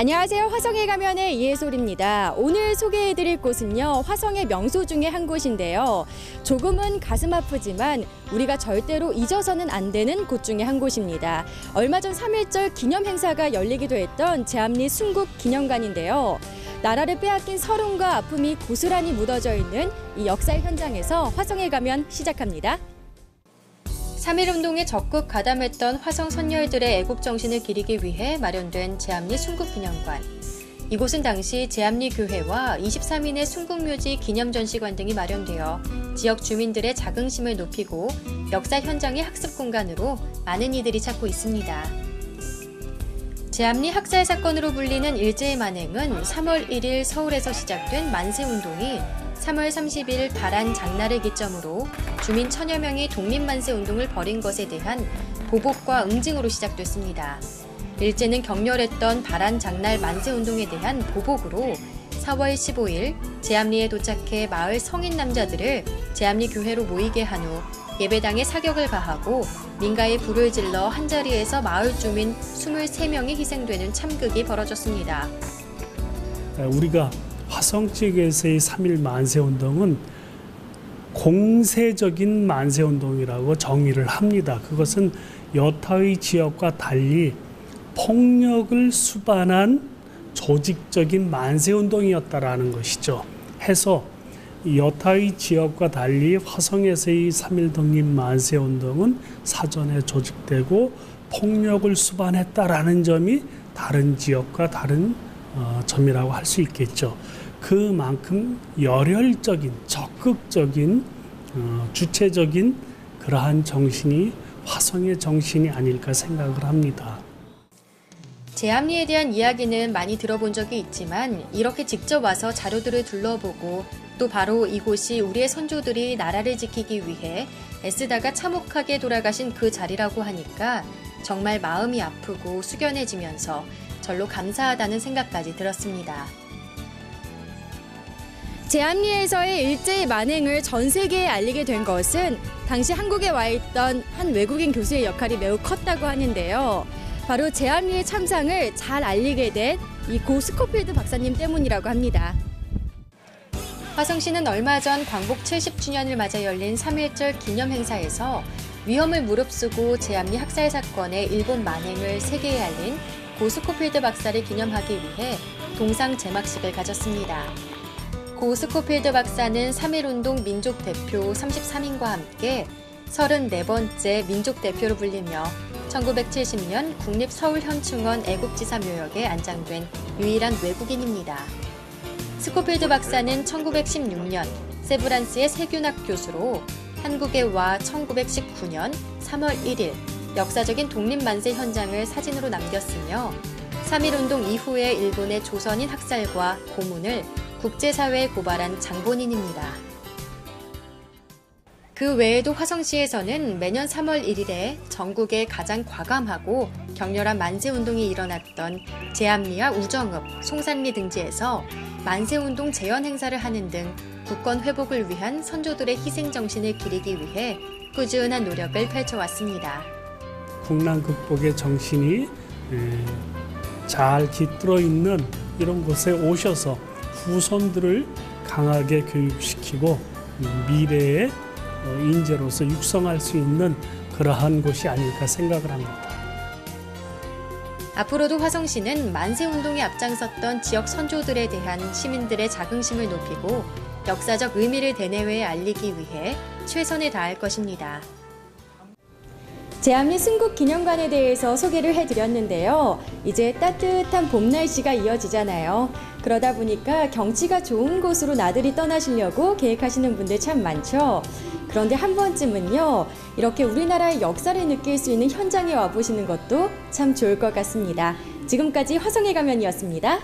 안녕하세요. 화성에 가면의 이해솔입니다. 오늘 소개해드릴 곳은요, 화성의 명소 중에 한 곳인데요. 조금은 가슴 아프지만 우리가 절대로 잊어서는 안 되는 곳 중에 한 곳입니다. 얼마 전 3.1절 기념 행사가 열리기도 했던 제암리 순국기념관인데요. 나라를 빼앗긴 서름과 아픔이 고스란히 묻어져 있는 이 역사의 현장에서 화성에 가면 시작합니다. 3.1운동에 적극 가담했던 화성 선열들의 애국정신을 기리기 위해 마련된 제암리 순국기념관. 이곳은 당시 제암리 교회와 23인의 순국묘지 기념전시관 등이 마련되어 지역 주민들의 자긍심을 높이고 역사 현장의 학습 공간으로 많은 이들이 찾고 있습니다. 제암리 학살 사건으로 불리는 일제의 만행은 3월 1일 서울에서 시작된 만세운동이 3월 30일 발안 장날을 기점으로 주민 1000여 명이 독립만세 운동을 벌인 것에 대한 보복과 응징으로 시작됐습니다. 일제는 격렬했던 발안 장날 만세 운동에 대한 보복으로 4월 15일 제암리에 도착해 마을 성인 남자들을 제암리 교회로 모이게 한 후 예배당에 사격을 가하고 민가에 불을 질러 한자리에서 마을 주민 23명이 희생되는 참극이 벌어졌습니다. 우리가 화성 지역에서의 3.1 만세운동은 공세적인 만세운동이라고 정의를 합니다. 그것은 여타의 지역과 달리 폭력을 수반한 조직적인 만세운동이었다라는 것이죠. 해서 여타의 지역과 달리 화성에서의 3.1 독립 만세운동은 사전에 조직되고 폭력을 수반했다라는 점이 다른 지역과 다른 점이라고 할 수 있겠죠. 그만큼 열혈적인, 적극적인, 주체적인 그러한 정신이 화성의 정신이 아닐까 생각을 합니다. 제암리에 대한 이야기는 많이 들어본 적이 있지만 이렇게 직접 와서 자료들을 둘러보고 또 바로 이곳이 우리의 선조들이 나라를 지키기 위해 애쓰다가 참혹하게 돌아가신 그 자리라고 하니까 정말 마음이 아프고 숙연해지면서 절로 감사하다는 생각까지 들었습니다. 제암리에서의 일제의 만행을 전 세계에 알리게 된 것은 당시 한국에 와 있던 한 외국인 교수의 역할이 매우 컸다고 하는데요. 바로 제암리의 참상을 잘 알리게 된 이 고 스코필드 박사님 때문이라고 합니다. 화성시는 얼마 전 광복 70주년을 맞아 열린 3.1절 기념 행사에서 위험을 무릅쓰고 제암리 학살 사건의 일본 만행을 세계에 알린 고 스코필드 박사를 기념하기 위해 동상 제막식을 가졌습니다. 고 스코필드 박사는 3.1운동 민족 대표 33인과 함께 34번째 민족 대표로 불리며 1970년 국립서울현충원 애국지사 묘역에 안장된 유일한 외국인입니다. 스코필드 박사는 1916년 세브란스의 세균학 교수로 한국에 와 1919년 3월 1일 역사적인 독립만세 현장을 사진으로 남겼으며 3.1운동 이후에 일본의 조선인 학살과 고문을 국제사회에 고발한 장본인입니다. 그 외에도 화성시에서는 매년 3월 1일에 전국에 가장 과감하고 격렬한 만세운동이 일어났던 제암리와 우정읍, 송산리 등지에서 만세운동 재현 행사를 하는 등 국권 회복을 위한 선조들의 희생정신을 기리기 위해 꾸준한 노력을 펼쳐왔습니다. 국난 극복의 정신이 잘 깃들어 있는 이런 곳에 오셔서 후손들을 강하게 교육시키고 미래의 인재로서 육성할 수 있는 그러한 곳이 아닐까 생각을 합니다. 앞으로도 화성시는 만세운동에 앞장섰던 지역 선조들에 대한 시민들의 자긍심을 높이고 역사적 의미를 대내외에 알리기 위해 최선을 다할 것입니다. 제암리 순국기념관에 대해서 소개를 해드렸는데요. 이제 따뜻한 봄 날씨가 이어지잖아요. 그러다 보니까 경치가 좋은 곳으로 나들이 떠나시려고 계획하시는 분들 참 많죠. 그런데 한 번쯤은요, 이렇게 우리나라의 역사를 느낄 수 있는 현장에 와보시는 것도 참 좋을 것 같습니다. 지금까지 화성에 가면이었습니다.